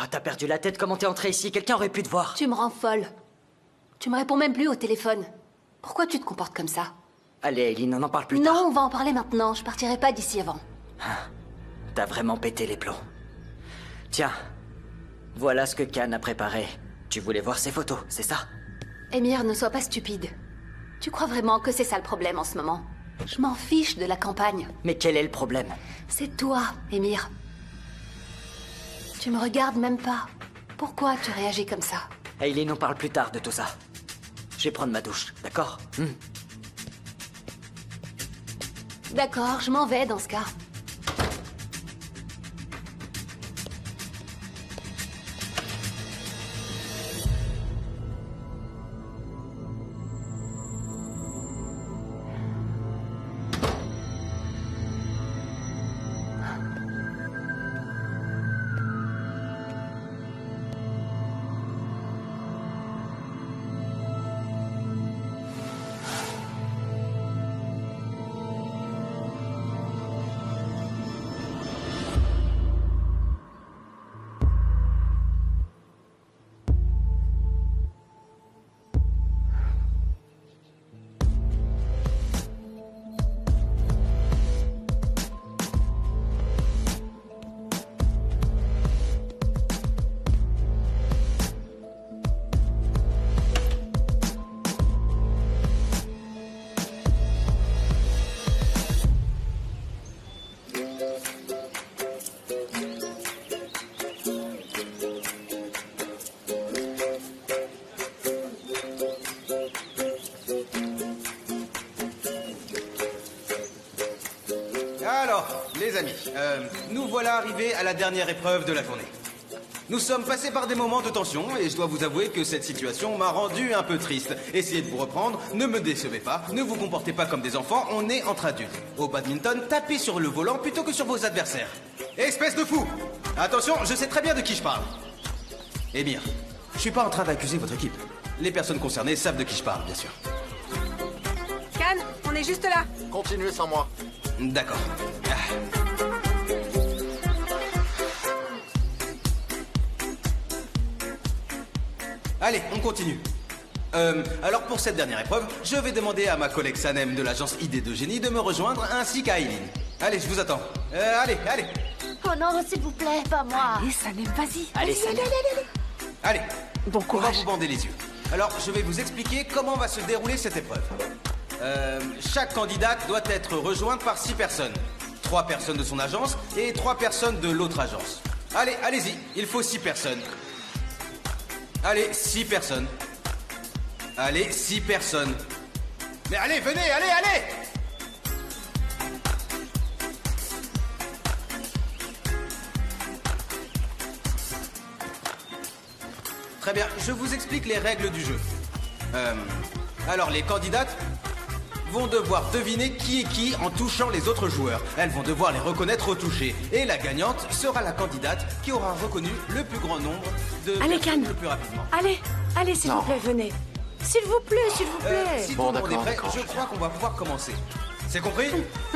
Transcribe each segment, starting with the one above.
t'as perdu la tête? Comment t'es entrée ici? Quelqu'un aurait pu te voir. Tu me rends folle. Tu me réponds même plus au téléphone. Pourquoi tu te comportes comme ça? Allez, Eileen, on en parle plus Non, tard. on va en parler maintenant. Je partirai pas d'ici avant. T'as vraiment pété les plombs. Tiens, voilà ce que Khan a préparé. Tu voulais voir ses photos, c'est ça? Émir, ne sois pas stupide. Tu crois vraiment que c'est ça le problème en ce moment? Je m'en fiche de la campagne. Mais quel est le problème? C'est toi, Émir. Tu me regardes même pas. Pourquoi tu réagis comme ça? Eileen, on parle plus tard de tout ça. Je vais prendre ma douche, d'accord? D'accord, je m'en vais dans ce cas. Alors, les amis, nous voilà arrivés à la dernière épreuve de la journée. Nous sommes passés par des moments de tension et je dois vous avouer que cette situation m'a rendu un peu triste. Essayez de vous reprendre, ne me décevez pas, ne vous comportez pas comme des enfants, on est entre adultes. Au badminton, tapez sur le volant plutôt que sur vos adversaires. Espèce de fou! Attention, je sais très bien de qui je parle. Émir, je suis pas en train d'accuser votre équipe. Les personnes concernées savent de qui je parle, bien sûr. Khan, on est juste là. Continuez sans moi. D'accord. Allez, on continue. Alors pour cette dernière épreuve, je vais demander à ma collègue Sanem de l'agence Idée de Génie de me rejoindre ainsi qu'à Eileen. Allez, je vous attends. Allez. Oh non, s'il vous plaît, pas moi. Allez, Sanem, vas-y. Allez, Vas-y, Sanem. Allez. Bon On va courage. vous bander les yeux. Alors, je vais vous expliquer comment va se dérouler cette épreuve. Chaque candidate doit être rejointe par 6 personnes. 3 personnes de son agence et 3 personnes de l'autre agence. Allez, allez-y, il faut 6 personnes. Allez, 6 personnes. Allez, 6 personnes. Mais allez, venez, allez! Très bien, je vous explique les règles du jeu. Alors, les candidates vont devoir deviner qui est qui en touchant les autres joueurs. Elles vont devoir les reconnaître au toucher. Et la gagnante sera la candidate qui aura reconnu le plus grand nombre de Allez, personnes Khan. le plus rapidement. Allez, s'il vous plaît, venez. S'il vous plaît. Si Bon, tout le monde est prêt, d'accord. je crois qu'on va pouvoir commencer. C'est compris?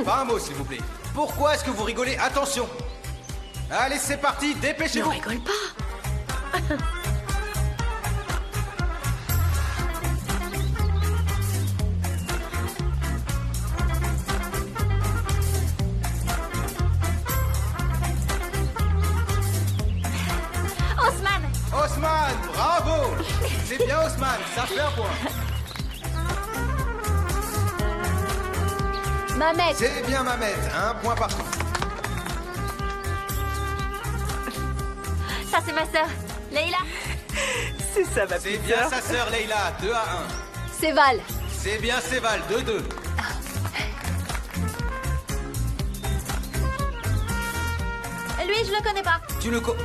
Pas un mot, s'il vous plaît. Pourquoi est-ce que vous rigolez? Attention! Allez, c'est parti, Ne dépêchez-vous! rigole pas. Osman, Osman, bravo! C'est bien, Osman, ça fait un point. Mamet, C'est bien, Mamet, un point partout. ça c'est ma sœur, Leïla. C'est ça, ma C'est petite bien sœur. sa sœur Leïla, 2-1. c'est Val. C'est bien Séval, 2-2. Lui, je le connais pas. Tu le co...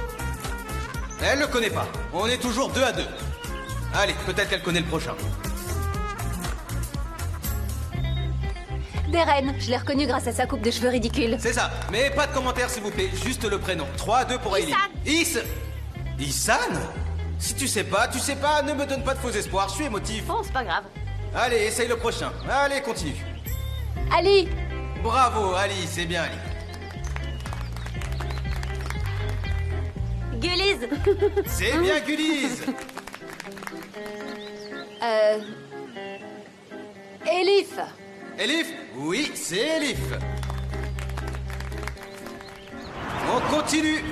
Elle le connaît pas. On est toujours 2-2. Allez, peut-être qu'elle connaît le prochain. Deren, je l'ai reconnu grâce à sa coupe de cheveux ridicule. C'est ça. Mais pas de commentaires, s'il vous plaît. Juste le prénom. 3-2 pour Eileen. Issan? Si tu sais pas, ne me donne pas de faux espoirs. Je suis émotif. Bon, c'est pas grave. Allez, essaye le prochain. Allez, continue. Ali, Bravo, Ali. C'est bien, Ali. Gullies. C'est bien Gullies. Elif. Elif? Oui, c'est Elif. On continue.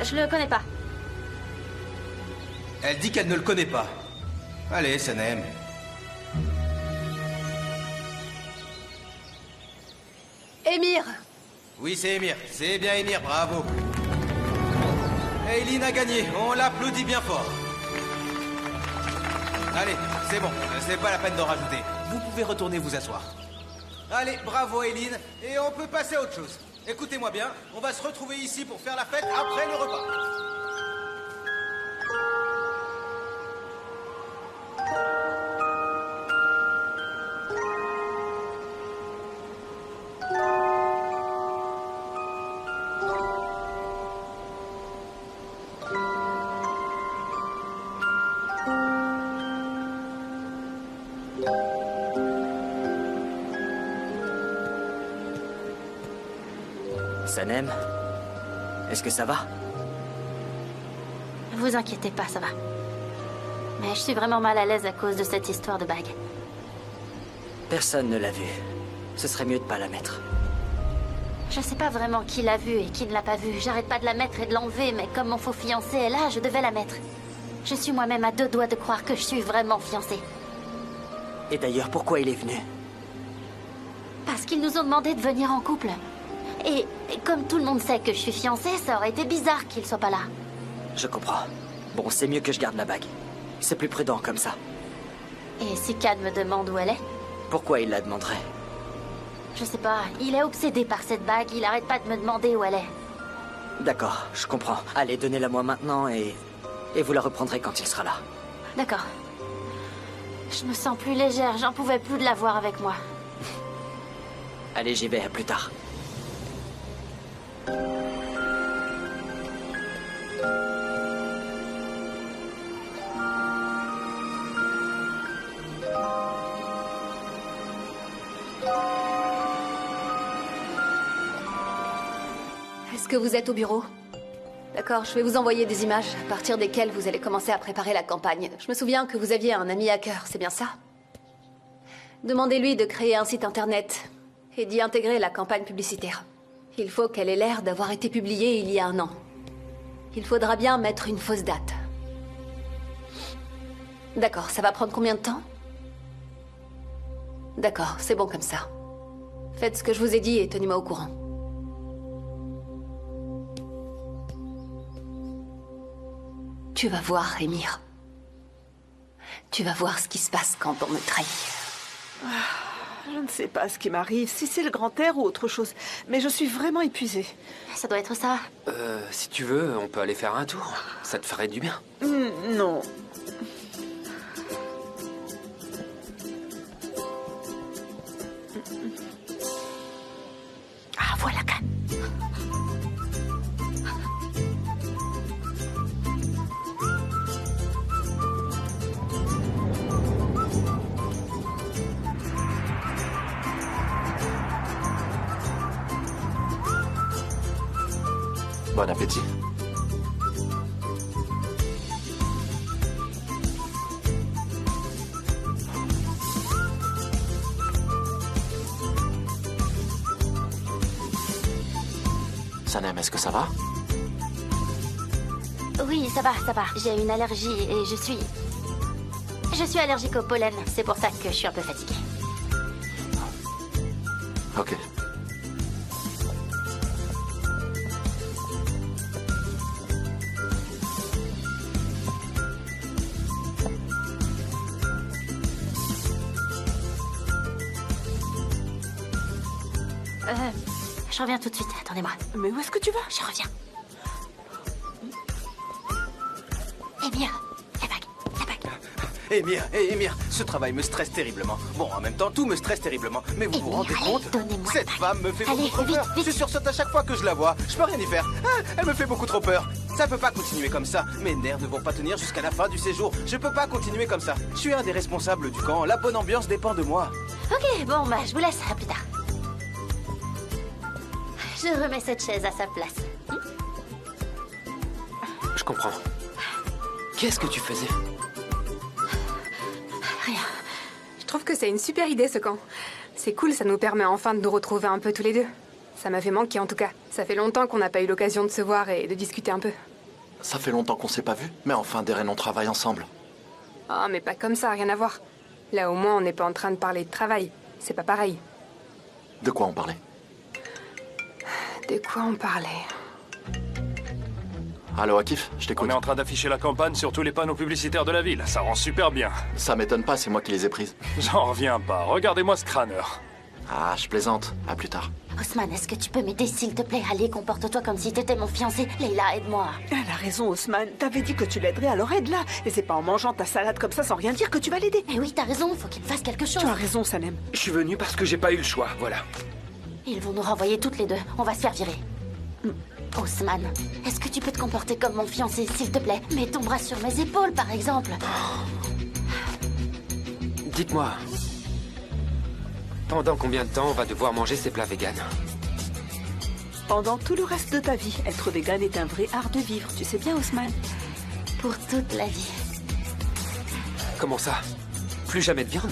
Je le connais pas. Elle dit qu'elle ne le connaît pas. Allez, Sanem. Émir. Oui, c'est Émir. C'est bien Émir, bravo. Eileen a gagné. On l'applaudit bien fort. Allez, c'est bon. C'est pas la peine d'en rajouter. Vous pouvez retourner vous asseoir. Allez, bravo Eileen. Et on peut passer à autre chose. Écoutez-moi bien, on va se retrouver ici pour faire la fête après le repas. Sanem, est-ce que ça va? Vous inquiétez pas, ça va. Mais je suis vraiment mal à l'aise à cause de cette histoire de bague. Personne ne l'a vue. Ce serait mieux de pas la mettre. Je sais pas vraiment qui l'a vue et qui ne l'a pas vue. J'arrête pas de la mettre et de l'enlever, mais comme mon faux fiancé est là, je devais la mettre. Je suis moi-même à 2 doigts de croire que je suis vraiment fiancée. Et d'ailleurs, pourquoi il est venu? Parce qu'ils nous ont demandé de venir en couple. Et comme tout le monde sait que je suis fiancée, ça aurait été bizarre qu'il soit pas là. Je comprends. Bon, c'est mieux que je garde la bague. C'est plus prudent comme ça. Et si Cad me demande où elle est? Pourquoi il la demanderait? Je sais pas, il est obsédé par cette bague, il arrête pas de me demander où elle est. D'accord, je comprends. Allez, donnez-la-moi maintenant et vous la reprendrez quand il sera là. D'accord. Je me sens plus légère, j'en pouvais plus de la voir avec moi. Allez, j'y vais, à plus tard. Est-ce que vous êtes au bureau? D'accord, je vais vous envoyer des images à partir desquelles vous allez commencer à préparer la campagne. Je me souviens que vous aviez un ami hacker, c'est bien ça? Demandez-lui de créer un site internet et d'y intégrer la campagne publicitaire. Il faut qu'elle ait l'air d'avoir été publiée il y a 1 an. Il faudra bien mettre une fausse date. D'accord, ça va prendre combien de temps? D'accord, c'est bon comme ça. Faites ce que je vous ai dit et tenez-moi au courant. Tu vas voir, Émir. Tu vas voir ce qui se passe quand on me trahit. Je ne sais pas ce qui m'arrive, si c'est le grand air ou autre chose, mais je suis vraiment épuisée. Ça doit être ça. Si tu veux, on peut aller faire un tour. Ça te ferait du bien. Non. Ah, voilà, Cad. Bon appétit. Sanem, est-ce que ça va? Oui, ça va, ça va. J'ai une allergie et je suis allergique au pollen. C'est pour ça que je suis un peu fatiguée. Ok. Je reviens tout de suite. Attendez-moi. Mais où est-ce que tu vas? Je reviens. Émir, la bague, la bague. Émir, ce travail me stresse terriblement. Bon, en même temps, tout me stresse terriblement. Mais vous vous rendez allez, compte? donnez-moi Cette la bague. femme me fait Allez, beaucoup trop vite, peur. vite. Je sursaute à chaque fois que je la vois. Je peux rien y faire. Ah, elle me fait beaucoup trop peur. Ça peut pas continuer comme ça. Mes nerfs ne vont pas tenir jusqu'à la fin du séjour. Je peux pas continuer comme ça. Je suis un des responsables du camp. La bonne ambiance dépend de moi. Ok, bon, bah, je vous laisse. À plus tard. Je remets cette chaise à sa place. Je comprends. Qu'est-ce que tu faisais? Rien. Je trouve que c'est une super idée ce camp. C'est cool, ça nous permet enfin de nous retrouver un peu tous les deux. Ça m'a fait manquer en tout cas. Ça fait longtemps qu'on n'a pas eu l'occasion de se voir et de discuter un peu. Ça fait longtemps qu'on s'est pas vus, mais enfin, Darren, on travaille ensemble. Oh, mais pas comme ça, rien à voir. Là au moins on n'est pas en train de parler de travail. C'est pas pareil. De quoi on parlait? De quoi on parlait? Allô, Akif, je On t'écoute. est en train d'afficher la campagne sur tous les panneaux publicitaires de la ville. Ça rend super bien. Ça m'étonne pas, c'est moi qui les ai prises. J'en reviens pas. Regardez-moi ce crâneur. Ah, je plaisante. À plus tard. Ousmane, est-ce que tu peux m'aider, s'il te plaît? Allez, comporte-toi comme si t'étais mon fiancé. Leïla, aide-moi. Elle a raison, Ousmane. T'avais dit que tu l'aiderais, alors aide-la. Et c'est pas en mangeant ta salade comme ça sans rien dire que tu vas l'aider. Eh oui, t'as raison, faut qu'il fasse quelque chose. Tu as raison, Sanem. Je suis venu parce que j'ai pas eu le choix, voilà. Ils vont nous renvoyer toutes les deux. On va se faire virer. Ousmane, est-ce que tu peux te comporter comme mon fiancé, s'il te plaît? Mets ton bras sur mes épaules, par exemple. Dites-moi, pendant combien de temps on va devoir manger ces plats véganes? Pendant tout le reste de ta vie, être végane est un vrai art de vivre. Tu sais bien, Ousmane? Pour toute la vie. Comment ça? Plus jamais de viande?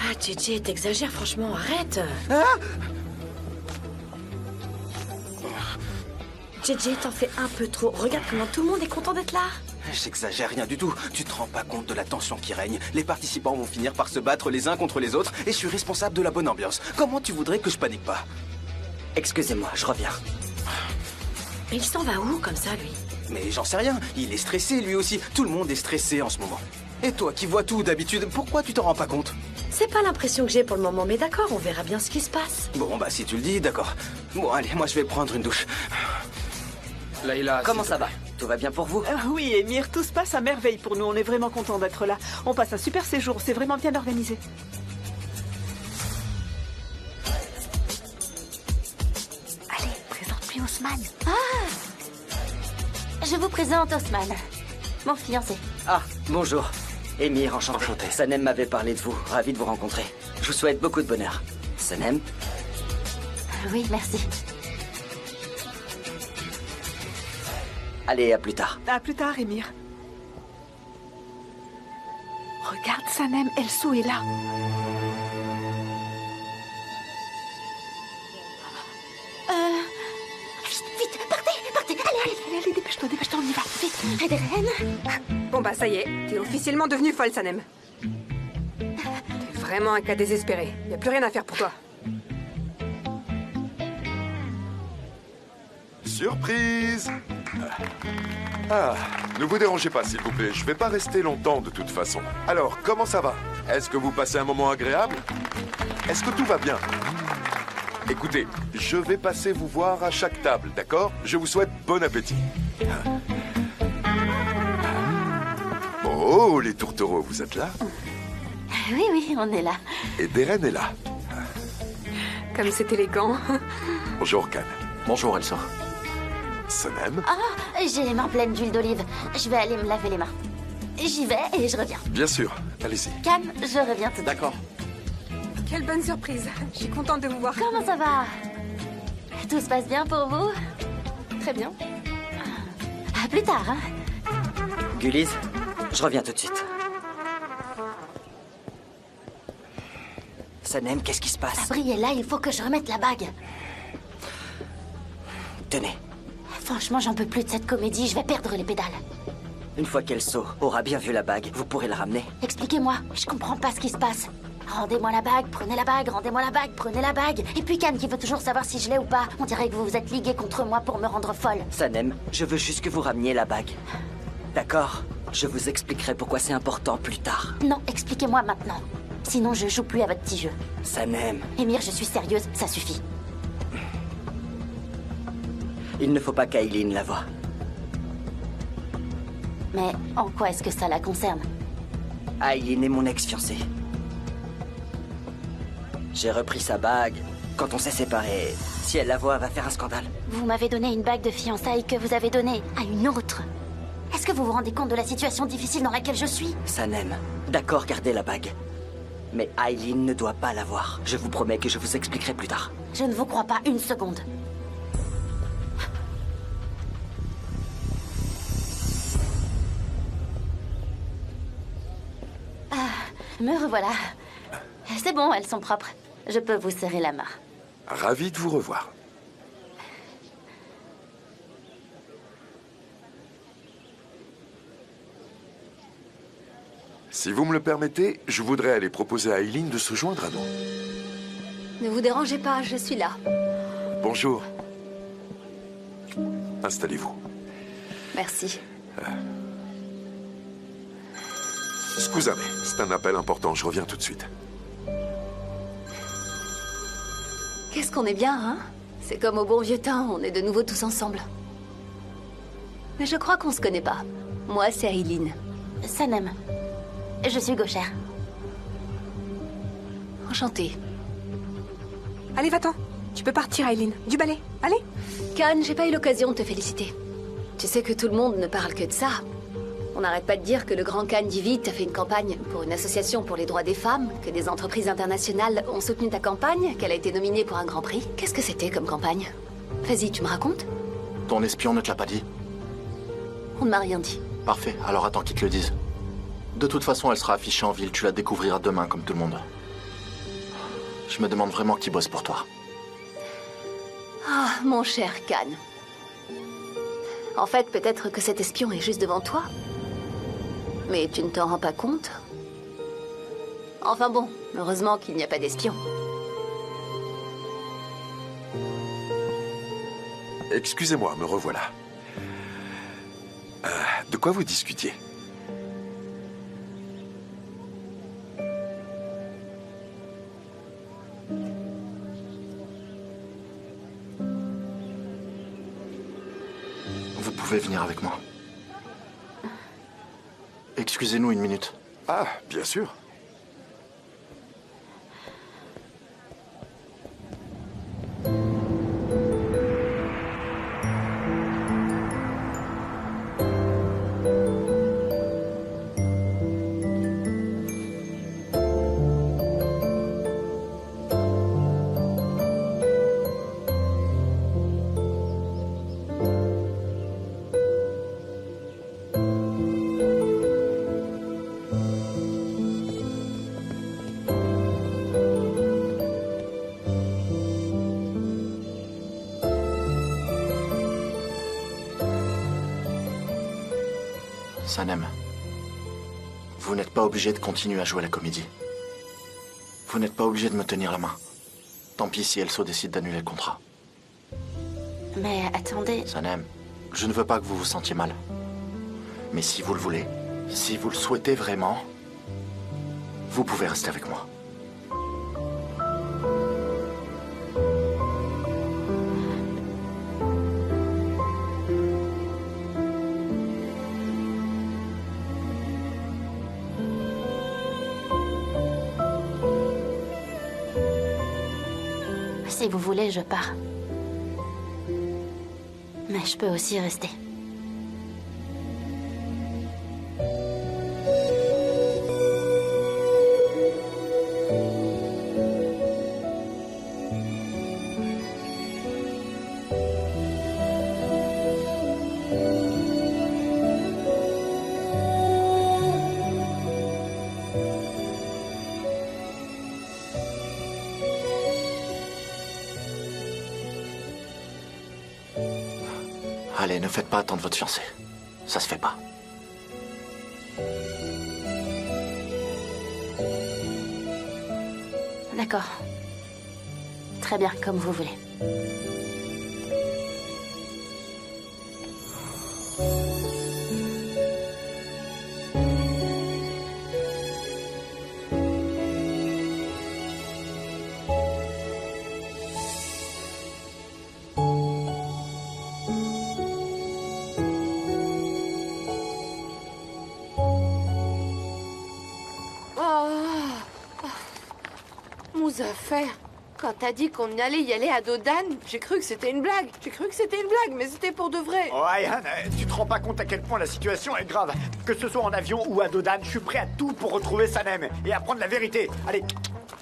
Ah, Gigi, t'exagères, franchement, arrête. Gigi, t'en fais un peu trop. Regarde comment tout le monde est content d'être là. J'exagère rien du tout. Tu te rends pas compte de la tension qui règne. Les participants vont finir par se battre les uns contre les autres et je suis responsable de la bonne ambiance. Comment tu voudrais que je panique pas? Excusez-moi, je reviens. Mais il s'en va où comme ça, lui? Mais j'en sais rien. Il est stressé lui aussi. Tout le monde est stressé en ce moment. Et toi qui vois tout d'habitude, pourquoi tu t'en rends pas compte? C'est pas l'impression que j'ai pour le moment, mais d'accord, on verra bien ce qui se passe. Bon, bah si tu le dis, d'accord. Bon, allez, moi je vais prendre une douche. Leïla, Comment s'il ça te va? plaît. Tout va bien pour vous? Oui, Émir, tout se passe à merveille pour nous. On est vraiment contents d'être là. On passe un super séjour. C'est vraiment bien organisé. Allez, présente-lui Ousmane. Je vous présente Ousmane, mon fiancé. Ah, bonjour. Émir, enchanté. Enchanté. Sanem m'avait parlé de vous. Ravi de vous rencontrer. Je vous souhaite beaucoup de bonheur. Sanem? Oui, merci. Allez, à plus tard. À plus tard, Émir. Regarde, Sanem, Elsou est là. Vite, partez, allez. Allez, dépêche-toi, on y va. Vite. Adrien, Bon bah ça y est, t'es officiellement devenue folle, Sanem. T'es vraiment un cas désespéré. Y a plus rien à faire pour toi. Surprise! Ah, ne vous dérangez pas, s'il vous plaît. Je vais pas rester longtemps, de toute façon. Alors, comment ça va? Est-ce que vous passez un moment agréable? Est-ce que tout va bien? Écoutez, je vais passer vous voir à chaque table, d'accord? Je vous souhaite bon appétit. Oh, les tourtereaux, vous êtes là? oui, on est là. Et Darren est là. Comme c'est élégant. Bonjour, Khan. Bonjour, Elsa. Sanem? Ah, j'ai les mains pleines d'huile d'olive. Je vais aller me laver les mains. J'y vais et je reviens. Bien sûr, allez-y. Cam, je reviens tout de suite. D'accord. Quelle bonne surprise. Je suis contente de vous voir. Comment ça va? Tout se passe bien pour vous? Très bien. À plus tard, hein? Gullies, je reviens tout de suite. Sanem, qu'est-ce qui se passe? Sabri est là, il faut que je remette la bague. Tenez. Franchement, j'en peux plus de cette comédie, je vais perdre les pédales. Une fois qu'Elso aura bien vu la bague, vous pourrez la ramener. Expliquez-moi, je comprends pas ce qui se passe. Rendez-moi la bague, prenez la bague, rendez-moi la bague, prenez la bague. Et puis Khan qui veut toujours savoir si je l'ai ou pas. On dirait que vous vous êtes ligués contre moi pour me rendre folle. Sanem, je veux juste que vous rameniez la bague. D'accord? Je vous expliquerai pourquoi c'est important plus tard. Non, expliquez-moi maintenant. Sinon, je joue plus à votre petit jeu. Sanem. Émir, je suis sérieuse, ça suffit. Il ne faut pas qu'Aileen la voie. Mais en quoi est-ce que ça la concerne? Aileen est mon ex-fiancée. J'ai repris sa bague quand on s'est séparés. Si elle la voit, elle va faire un scandale. Vous m'avez donné une bague de fiançailles que vous avez donnée à une autre. Est-ce que vous vous rendez compte de la situation difficile dans laquelle je suis? Sanem, d'accord, gardez la bague. Mais Aileen ne doit pas la voir. Je vous promets que je vous expliquerai plus tard. Je ne vous crois pas une seconde. Me revoilà. C'est bon, elles sont propres. Je peux vous serrer la main. Ravi de vous revoir. Si vous me le permettez, je voudrais aller proposer à Aileen de se joindre à nous. Ne vous dérangez pas, je suis là. Bonjour. Installez-vous. Merci. Scusate, c'est un appel important, je reviens tout de suite. Qu'est-ce qu'on est bien, hein? C'est comme au bon vieux temps, on est de nouveau tous ensemble. Mais je crois qu'on se connaît pas. Moi, c'est Aileen. Sanem. Je suis gauchère. Enchantée. Allez, va-t'en. Tu peux partir, Aileen. Du balai. Allez. Khan, j'ai pas eu l'occasion de te féliciter. Tu sais que tout le monde ne parle que de ça. On n'arrête pas de dire que le grand Khan Divit a fait une campagne pour une association pour les droits des femmes, que des entreprises internationales ont soutenu ta campagne, qu'elle a été nominée pour un grand prix. Qu'est-ce que c'était comme campagne? Vas-y, tu me racontes? Ton espion ne te l'a pas dit? On ne m'a rien dit. Parfait, alors attends qu'il te le dise. De toute façon, elle sera affichée en ville, tu la découvriras demain comme tout le monde. Je me demande vraiment qui bosse pour toi. Ah, mon cher Khan. En fait, peut-être que cet espion est juste devant toi. Mais tu ne t'en rends pas compte? Enfin bon, heureusement qu'il n'y a pas d'espion. Excusez-moi, me revoilà. De quoi vous discutiez? Vous pouvez venir avec moi. Excusez-nous une minute. Ah, bien sûr. Sanem, vous n'êtes pas obligé de continuer à jouer la comédie. Vous n'êtes pas obligé de me tenir la main. Tant pis si Elso décide d'annuler le contrat. Mais attendez... Sanem, je ne veux pas que vous vous sentiez mal. Mais si vous le voulez, si vous le souhaitez vraiment, vous pouvez rester avec moi. Si vous voulez, je pars. Mais je peux aussi rester. Allez, ne faites pas attendre votre fiancé. Ça se fait pas. D'accord. Très bien, comme vous voulez. Muzaffer, quand t'as dit qu'on allait y aller à Dodan, j'ai cru que c'était une blague. Mais c'était pour de vrai. Oh, Ayhan, tu te rends pas compte à quel point la situation est grave. Que ce soit en avion ou à Dodan, je suis prêt à tout pour retrouver Sanem et apprendre la vérité. Allez.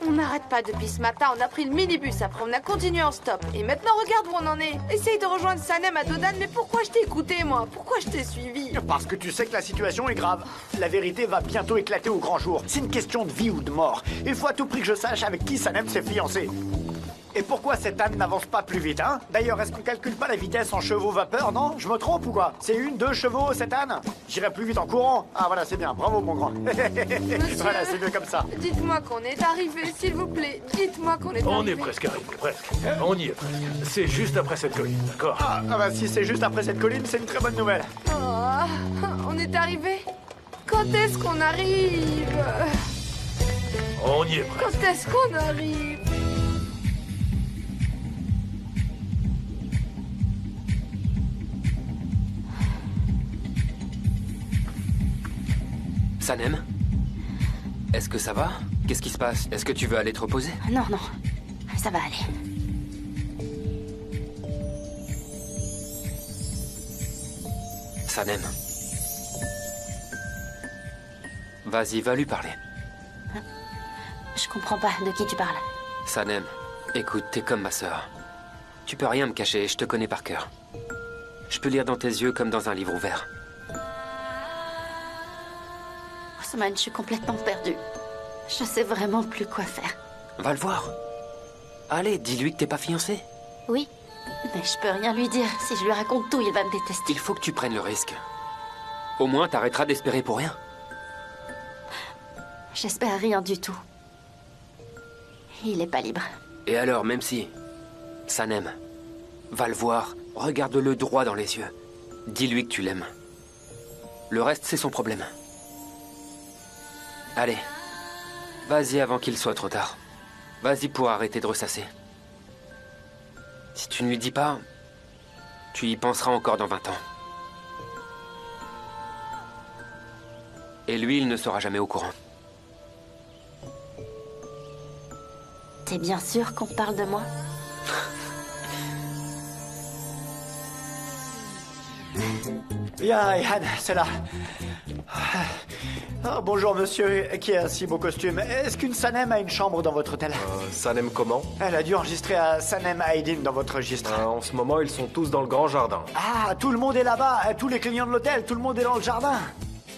On n'arrête pas depuis ce matin, on a pris le minibus, après on a continué en stop. Et maintenant regarde où on en est. Essaye de rejoindre Sanem à Dodan, mais pourquoi je t'ai écouté moi? Pourquoi je t'ai suivi? Parce que tu sais que la situation est grave. La vérité va bientôt éclater au grand jour. C'est une question de vie ou de mort. Il faut à tout prix que je sache avec qui Sanem s'est fiancé. Et pourquoi cette âne n'avance pas plus vite, hein? D'ailleurs, est-ce qu'on calcule pas la vitesse en chevaux vapeur, non? Je me trompe ou quoi? C'est 2 chevaux, cette âne? J'irai plus vite en courant. Ah voilà, c'est bien. Bravo, mon grand. Voilà, c'est mieux comme ça. Dites-moi qu'on est arrivé, s'il vous plaît. Dites-moi qu'on est arrivé. On est presque arrivé, presque. On y est presque. C'est juste après cette colline, d'accord? Ah bah si c'est juste après cette colline, c'est une très bonne nouvelle. Oh, on est arrivé? Quand est-ce qu'on arrive? On y est presque. Quand est-ce qu'on arrive? Sanem? Est-ce que ça va? Qu'est-ce qui se passe? Est-ce que tu veux aller te reposer? Non, non. Ça va aller. Sanem. Vas-y, va lui parler. Je comprends pas de qui tu parles. Sanem, écoute, t'es comme ma sœur. Tu peux rien me cacher, je te connais par cœur. Je peux lire dans tes yeux comme dans un livre ouvert. Ousmane, je suis complètement perdue. Je sais vraiment plus quoi faire. Va le voir. Allez, dis-lui que t'es pas fiancée. Oui, mais je peux rien lui dire. Si je lui raconte tout, il va me détester. Il faut que tu prennes le risque. Au moins, t'arrêteras d'espérer pour rien. J'espère rien du tout. Il est pas libre. Et alors, même si... Sanem, va le voir, regarde-le droit dans les yeux. Dis-lui que tu l'aimes. Le reste, c'est son problème. Allez, vas-y avant qu'il soit trop tard. Vas-y pour arrêter de ressasser. Si tu ne lui dis pas, tu y penseras encore dans 20 ans. Et lui, il ne sera jamais au courant. T'es bien sûr qu'on parle de moi? Bien, Ayhan, c'est là. Oh, bonjour, monsieur, qui a un si beau costume. Est-ce qu'une Sanem a une chambre dans votre hôtel? Sanem comment? Elle a dû enregistrer à Sanem Aydin dans votre registre. En ce moment, ils sont tous dans le grand jardin. Ah, tout le monde est là-bas. Tous les clients de l'hôtel, tout le monde est dans le jardin.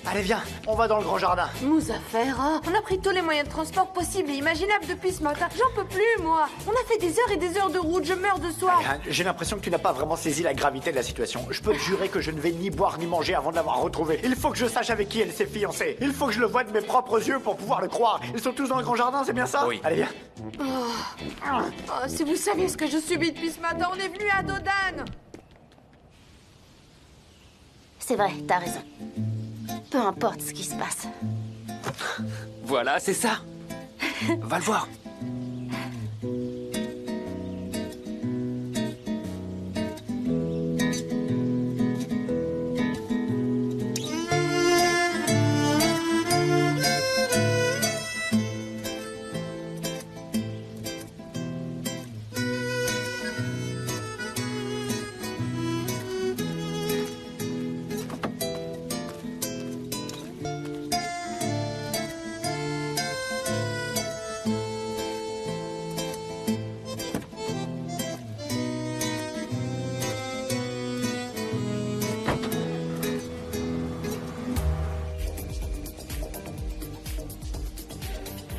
Allez, viens, on va dans le grand jardin. Muzaffer, on a pris tous les moyens de transport possibles et imaginables depuis ce matin. J'en peux plus, moi. On a fait des heures et des heures de route, je meurs de soif. Ayhan, j'ai l'impression que tu n'as pas vraiment saisi la gravité de la situation. Je peux te jurer que je ne vais ni boire ni manger avant de l'avoir retrouvée. Il faut que je sache avec qui elle s'est fiancée. Il faut que je le voie de mes propres yeux pour pouvoir le croire. Ils sont tous dans le grand jardin, c'est bien ça? Oui. Allez, viens. Oh, si vous saviez ce que je subis depuis ce matin, on est venu à Dodan. C'est vrai, t'as raison. Peu importe ce qui se passe. Voilà, c'est ça. Va le voir.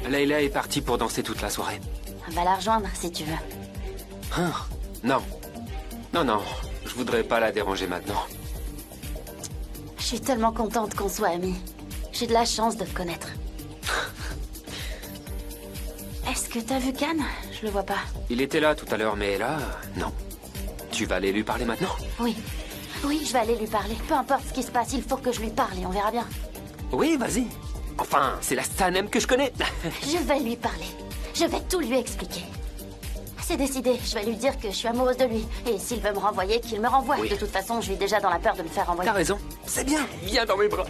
Leila est partie pour danser toute la soirée. Va la rejoindre si tu veux. Hein? Non. Non, non. Je voudrais pas la déranger maintenant. Je suis tellement contente qu'on soit amis. J'ai de la chance de te connaître. Est-ce que t'as vu Khan? Je le vois pas. Il était là tout à l'heure, mais là, non. Tu vas aller lui parler maintenant? Oui. Oui, je vais aller lui parler. Peu importe ce qui se passe, il faut que je lui parle et on verra bien. Oui, vas-y. Enfin, c'est la Sanem que je connais. Je vais lui parler. Je vais tout lui expliquer. C'est décidé, je vais lui dire que je suis amoureuse de lui. Et s'il veut me renvoyer, qu'il me renvoie. Oui. De toute façon, je vis déjà dans la peur de me faire renvoyer. T'as raison. C'est bien. Viens dans mes bras.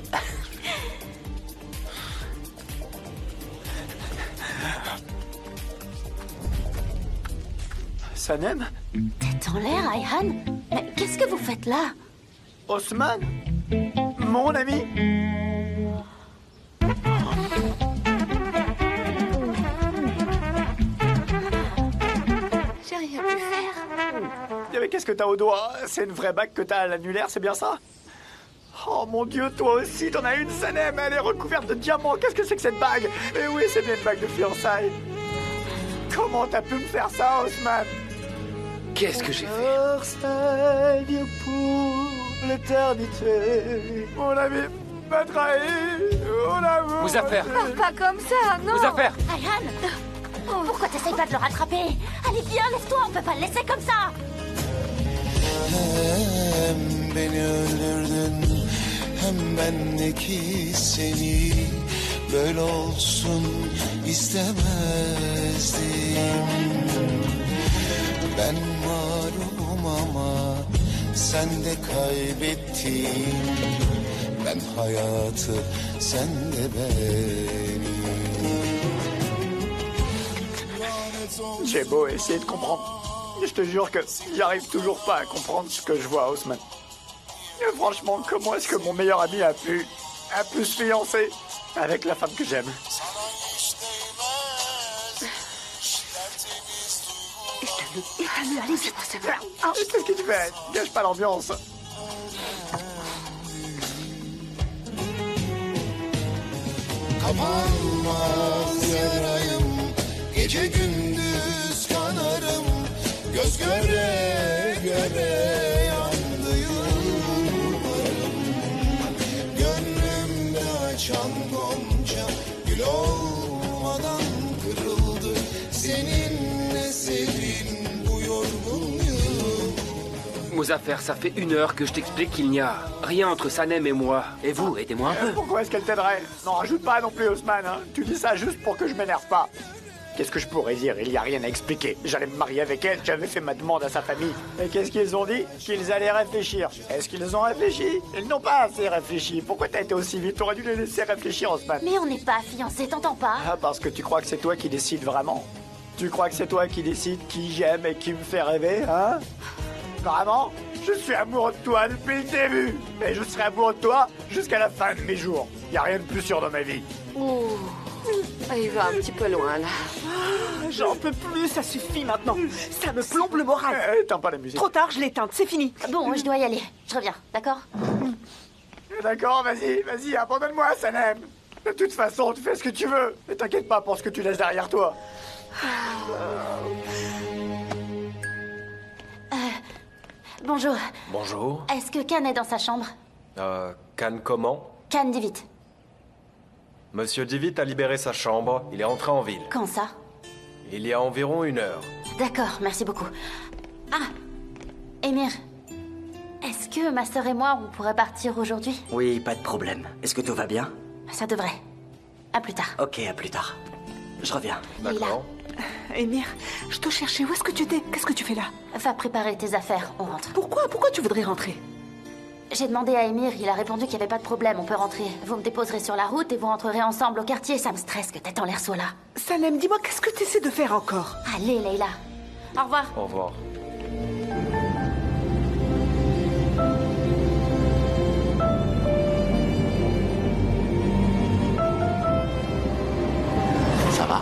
Sanem? T'es en l'air, Ayhan? Mais qu'est-ce que vous faites là? Osman? Mon ami? J'ai rien pu faire. Mais qu'est-ce que t'as au doigt? C'est une vraie bague que t'as à l'annulaire, c'est bien ça? Oh mon Dieu, toi aussi, t'en as une, Sanem. Elle est recouverte de diamants. Qu'est-ce que c'est que cette bague? Eh oui, c'est bien une bague de fiançailles. Comment t'as pu me faire ça, Osman? Qu'est-ce que j'ai fait? Versailles pour l'éternité. Mon ami m'a trahi. Mon amour. Vos affaires. Pas comme ça, non. Vos affaires. Ayhan! Pourquoi t'essayes pas de le rattraper? Allez, viens, lève-toi, on peut pas le laisser comme ça! Hem beni öldürdün hem bendeki seni böyle olsun istemezdim. Ben varım ama sen de kaybettin. Ben hayatı sen de beni. J'ai beau essayer de comprendre. Je te jure que j'arrive toujours pas à comprendre ce que je vois, Osman. Et franchement, comment est-ce que mon meilleur ami a pu se fiancer avec la femme que j'aime? Allez, c'est pas ça. Qu'est-ce que tu fais? Gâche pas l'ambiance. Kapanmaz yarayım, gece gündüz kanarım, göz göre göre yandı yıllarım. Gönlümde açan gonca, gül olmadan kırıldı. Seninle sevin bu yorgun yıl. Vos affaires, ça fait 1 heure que je t'explique qu'il n'y a rien entre Sanem et moi. Et vous, aidez-moi un peu. Pourquoi est-ce qu'elle t'aiderait? N'en rajoute pas non plus, Osman. Hein. Tu dis ça juste pour que je m'énerve pas. Qu'est-ce que je pourrais dire? Il n'y a rien à expliquer. J'allais me marier avec elle, j'avais fait ma demande à sa famille. Et qu'est-ce qu'ils ont dit? Qu'ils allaient réfléchir. Est-ce qu'ils ont réfléchi? Ils n'ont pas assez réfléchi. Pourquoi t'as été aussi vite? T'aurais dû les laisser réfléchir, Osman. Mais on n'est pas fiancés, t'entends pas? Ah, parce que tu crois que c'est toi qui décides vraiment. Tu crois que c'est toi qui décides qui j'aime et qui me fait rêver, hein? Vraiment? Je suis amoureux de toi depuis le début. Et je serai amoureux de toi jusqu'à la fin de mes jours. Y a rien de plus sûr dans ma vie. Ouh. Il va un petit peu loin, là. J'en peux plus, ça suffit maintenant. Ça me plombe le moral. Éteins pas la musique. Trop tard, je l'éteinte, c'est fini. Bon, je dois y aller. Je reviens, d'accord? D'accord, vas-y, abandonne-moi, Sanem. De toute façon, tu fais ce que tu veux. Ne t'inquiète pas pour ce que tu laisses derrière toi. Bonjour. Bonjour. Est-ce que Khan est dans sa chambre? Khan comment? Khan, dis vite. Monsieur Divit a libéré sa chambre. Il est rentré en ville. Quand ça? Il y a environ 1 heure. D'accord, merci beaucoup. Ah, Émir. Est-ce que ma sœur et moi, on pourrait partir aujourd'hui? Oui, pas de problème. Est-ce que tout va bien? Ça devrait. À plus tard. Ok, à plus tard. Je reviens. D'accord. Émir, je te cherchais. Où est-ce que tu étais? Qu'est-ce que tu fais là? Va préparer tes affaires, on rentre. Pourquoi tu voudrais rentrer? J'ai demandé à Émir, il a répondu qu'il n'y avait pas de problème, on peut rentrer. Vous me déposerez sur la route et vous rentrerez ensemble au quartier. Ça me stresse que Tête en l'air soit là. Sanem, dis-moi, qu'est-ce que tu essaies de faire encore? Allez, Leïla. Au revoir. Au revoir. Ça va?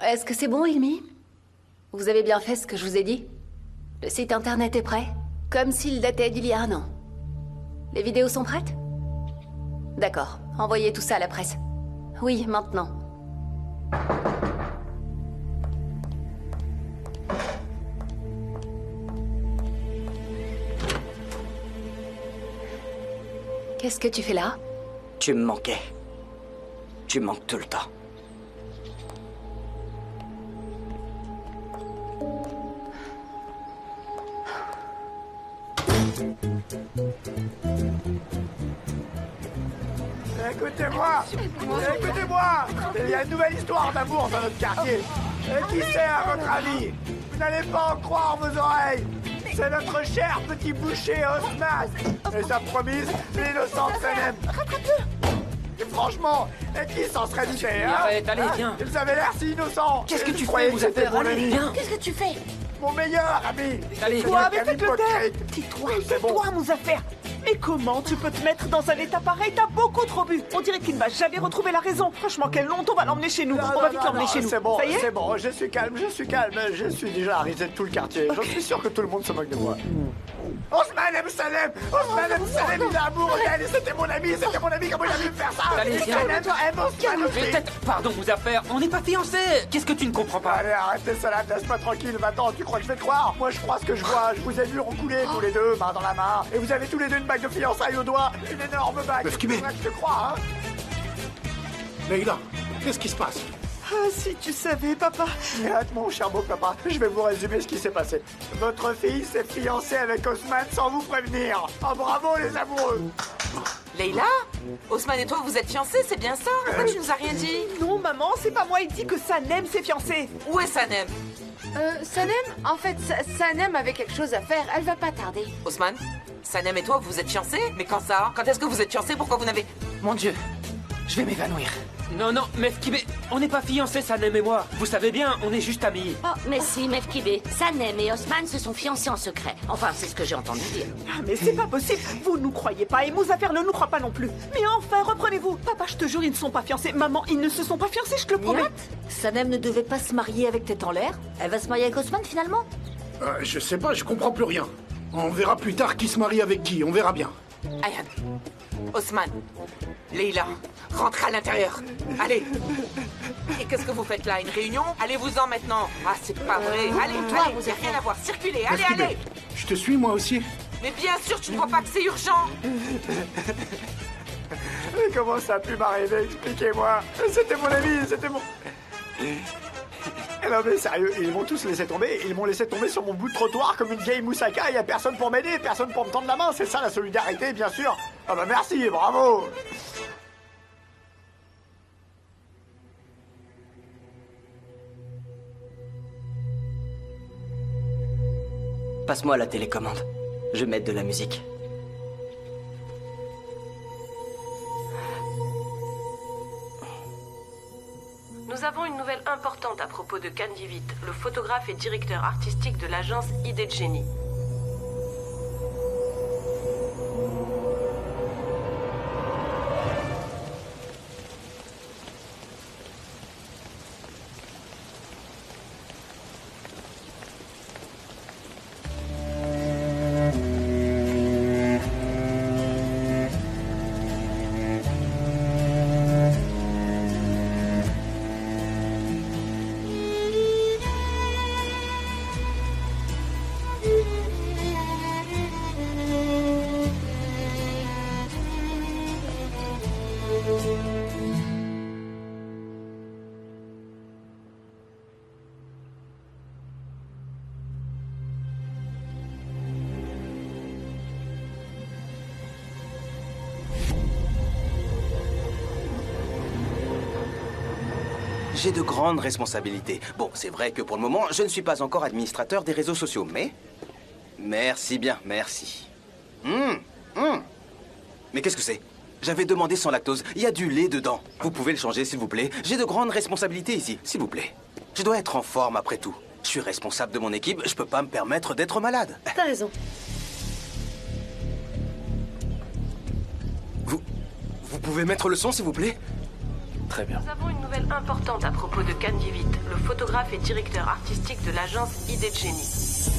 Est-ce que c'est bon, Ilmi? Vous avez bien fait ce que je vous ai dit? Le site internet est prêt? Comme s'il datait d'il y a un an. Les vidéos sont prêtes? D'accord, envoyez tout ça à la presse. Oui, maintenant. Qu'est-ce que tu fais là? Tu me manquais. Tu me manques tout le temps. Écoutez-moi! Écoutez-moi! Il y a une nouvelle histoire d'amour dans notre quartier. Et qui c'est, à votre avis? Vous n'allez pas en croire vos oreilles! C'est notre cher petit boucher Osman et sa promise, l'innocente Sanem. Et franchement, qui s'en serait douté, hein? Arrête, allez, viens. Ils avaient l'air si innocents. Qu'est-ce que tu croyais fais, vous que c'était affaires? mon Allez, ami? viens. Qu'est-ce que tu fais? Mon meilleur ami. Allez, Toi, mais Quel faites le taire. hypocrite. Tais-toi, C'est bon. tais-toi, Mouzaffer. Mais comment tu peux te mettre dans un état pareil? T'as beaucoup trop bu. On dirait qu'il ne va jamais retrouver la raison. Franchement, quelle honte, on va l'emmener chez nous. On va vite l'emmener chez nous. C'est bon, Ça y est? c'est bon, je suis calme. Je suis déjà arrêté de tout le quartier. Je suis sûr que tout le monde se moque de moi. Osman aime Sanem! Osman aime Sanem, il est amoureux d'elle et c'était mon ami, comment il a pu me faire ça? Allez, viens. Sanem aime Osman aussi. Peut-être, pardon, vous affaires, on n'est pas fiancés. Qu'est-ce que tu ne comprends pas? Allez, arrête tes salades, laisse-moi tranquille, maintenant, tu crois que je vais te croire? Moi, je crois ce que je vois, je vous ai vu roucouler tous les deux, main dans la main, et vous avez tous les deux une bague de fiançailles au doigt, une énorme bague. Meuf Kibé. Je te crois, hein? Leïla, qu'est-ce qui se passe? Ah, si tu savais, papa. Hâte, mon cher beau papa, je vais vous résumer ce qui s'est passé. Votre fille s'est fiancée avec Osman sans vous prévenir. Oh, bravo, les amoureux! Leïla? Osman et toi, vous êtes fiancés, c'est bien ça? Pourquoi tu nous as rien dit? Non, maman, c'est pas moi. Il dit que Sanem s'est fiancée. Où est Sanem? Sanem, en fait, Sanem avait quelque chose à faire, elle va pas tarder. Osman? Sanem et toi, vous êtes fiancés? Mais quand ça? Quand est-ce que vous êtes fiancés? Pourquoi vous n'avez... Mon Dieu, je vais m'évanouir. Non, Mefkibé, on n'est pas fiancés, Sanem et moi. Vous savez bien, on est juste amis. Oh, mais si, Mefkibé, Sanem et Osman se sont fiancés en secret. Enfin, c'est ce que j'ai entendu dire. Ah, mais c'est pas possible. Vous ne nous croyez pas et Mouzaffer ne nous croit pas non plus. Mais enfin, reprenez-vous. Papa, je te jure, ils ne sont pas fiancés. Maman, ils ne se sont pas fiancés, je te le promets. Sanem ne devait pas se marier avec tête en l'air. Elle va se marier avec Osman finalement? Je sais pas, je comprends plus rien. On verra plus tard qui se marie avec qui, on verra bien. Ayane, Osman, Leïla, rentrez à l'intérieur. Allez. Et qu'est-ce que vous faites là? Une réunion? Allez-vous-en maintenant. Ah, c'est pas vrai. Allez, toi, vous n'avez rien à voir. Circulez, allez, Meuf Kibé, allez. je te suis moi aussi. Mais bien sûr, tu ne vois pas que c'est urgent. Mais comment ça a pu m'arriver? Expliquez-moi. C'était mon ami, c'était mon... Non mais sérieux, ils m'ont tous laissé tomber. Ils m'ont laissé tomber sur mon bout de trottoir comme une vieille moussaka. Il n'y a personne pour m'aider, personne pour me tendre la main. C'est ça la solidarité, bien sûr. Ah bah merci, bravo. Passe-moi la télécommande. Je vais mettre de la musique. Nous avons une nouvelle importante à propos de Kandivit, le photographe et directeur artistique de l'agence Idée de Génie. J'ai de grandes responsabilités. Bon, c'est vrai que pour le moment, je ne suis pas encore administrateur des réseaux sociaux, mais... Merci bien, merci. Mais qu'est-ce que c'est? J'avais demandé sans lactose. Il y a du lait dedans. Vous pouvez le changer, s'il vous plaît. J'ai de grandes responsabilités ici, s'il vous plaît. Je dois être en forme après tout. Je suis responsable de mon équipe, je peux pas me permettre d'être malade. T'as raison. Vous pouvez mettre le son, s'il vous plaît? Très bien. Nous avons une nouvelle importante à propos de Khan Divit, le photographe et directeur artistique de l'agence Idée de Génie.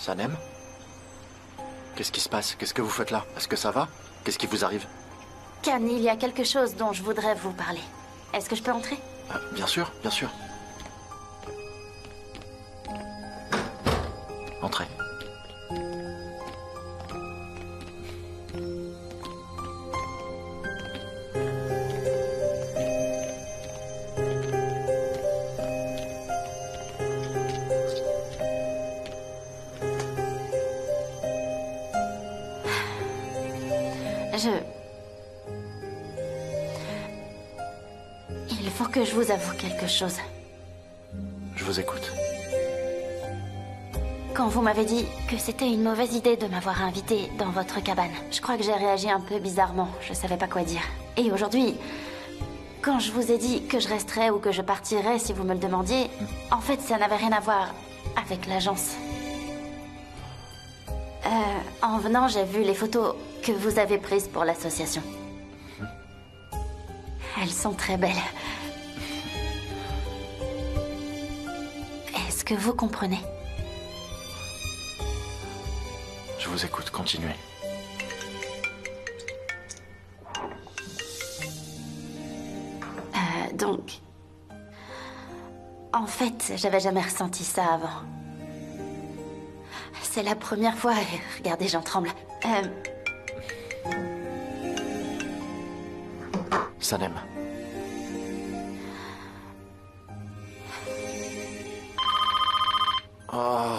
Sanem? Qu'est-ce qui se passe? Qu'est-ce que vous faites là? Est-ce que ça va? Qu'est-ce qui vous arrive? Khan, il y a quelque chose dont je voudrais vous parler. Est-ce que je peux entrer? Bien sûr, bien sûr. Entrez. Il faut que je vous avoue quelque chose. Je vous écoute. Quand vous m'avez dit que c'était une mauvaise idée de m'avoir invité dans votre cabane, je crois que j'ai réagi un peu bizarrement. Je savais pas quoi dire. Et aujourd'hui, quand je vous ai dit que je resterais ou que je partirais si vous me le demandiez, en fait, ça n'avait rien à voir avec l'agence. En venant, j'ai vu les photos que vous avez prises pour l'association. Elles sont très belles. Est-ce que vous comprenez? Je vous écoute, continuez. Donc... En fait, j'avais jamais ressenti ça avant. C'est la première fois... Regardez, j'en tremble. Sanem. Oh.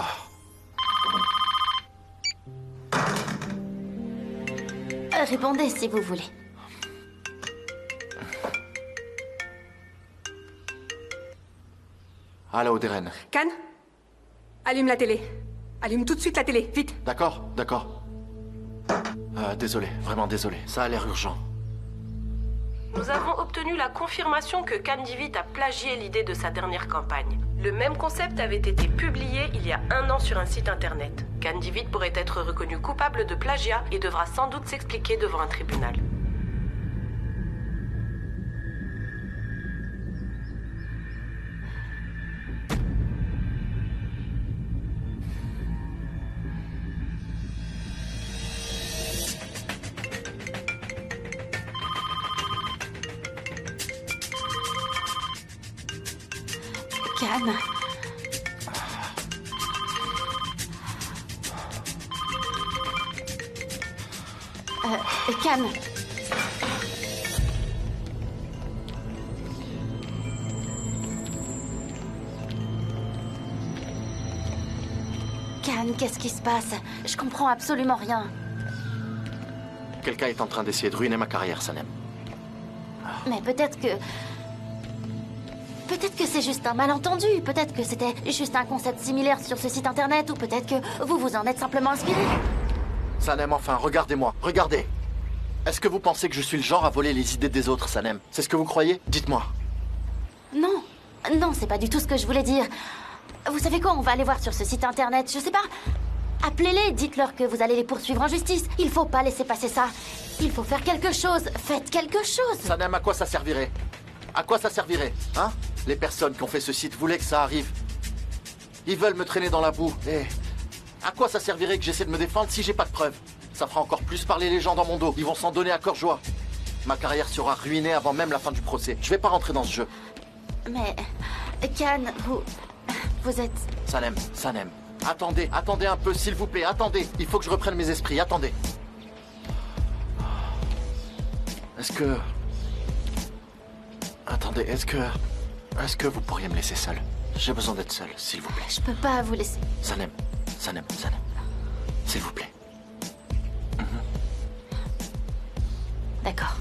Répondez si vous voulez. Allô, Deren. Khan, allume la télé. Allume tout de suite la télé, vite. D'accord, d'accord. Désolé, vraiment désolé. Ça a l'air urgent. Nous avons obtenu la confirmation que Khan Divit a plagié l'idée de sa dernière campagne. Le même concept avait été publié il y a 1 an sur un site internet. Khan Divit pourrait être reconnu coupable de plagiat et devra sans doute s'expliquer devant un tribunal. Khan. Khan. Khan, qu'est-ce qui se passe? Je comprends absolument rien. Quelqu'un est en train d'essayer de ruiner ma carrière, Sanem. Mais peut-être que c'est juste un malentendu. Peut-être que c'était juste un concept similaire sur ce site internet. Ou peut-être que vous vous en êtes simplement inspiré. Sanem, enfin, regardez-moi. Regardez. Est-ce que vous pensez que je suis le genre à voler les idées des autres, Sanem? C'est ce que vous croyez? Dites-moi. Non. Non, c'est pas du tout ce que je voulais dire. Vous savez quoi? On va aller voir sur ce site internet. Je sais pas. Appelez-les. Dites-leur que vous allez les poursuivre en justice. Il faut pas laisser passer ça. Il faut faire quelque chose. Faites quelque chose. Sanem, à quoi ça servirait? À quoi ça servirait? Hein? Les personnes qui ont fait ce site voulaient que ça arrive. Ils veulent me traîner dans la boue. Et à quoi ça servirait que j'essaie de me défendre si j'ai pas de preuves? Ça fera encore plus parler les gens dans mon dos. Ils vont s'en donner à cœur joie. Ma carrière sera ruinée avant même la fin du procès. Je vais pas rentrer dans ce jeu. Mais... Khan, vous êtes... Sanem, Sanem. Attendez, attendez un peu, s'il vous plaît. Attendez. Il faut que je reprenne mes esprits. Attendez. Est-ce que... Attendez, est-ce que vous pourriez me laisser seul? J'ai besoin d'être seul, s'il vous plaît. Je peux pas vous laisser. Sanem, Sanem, Sanem. S'il vous plaît. D'accord.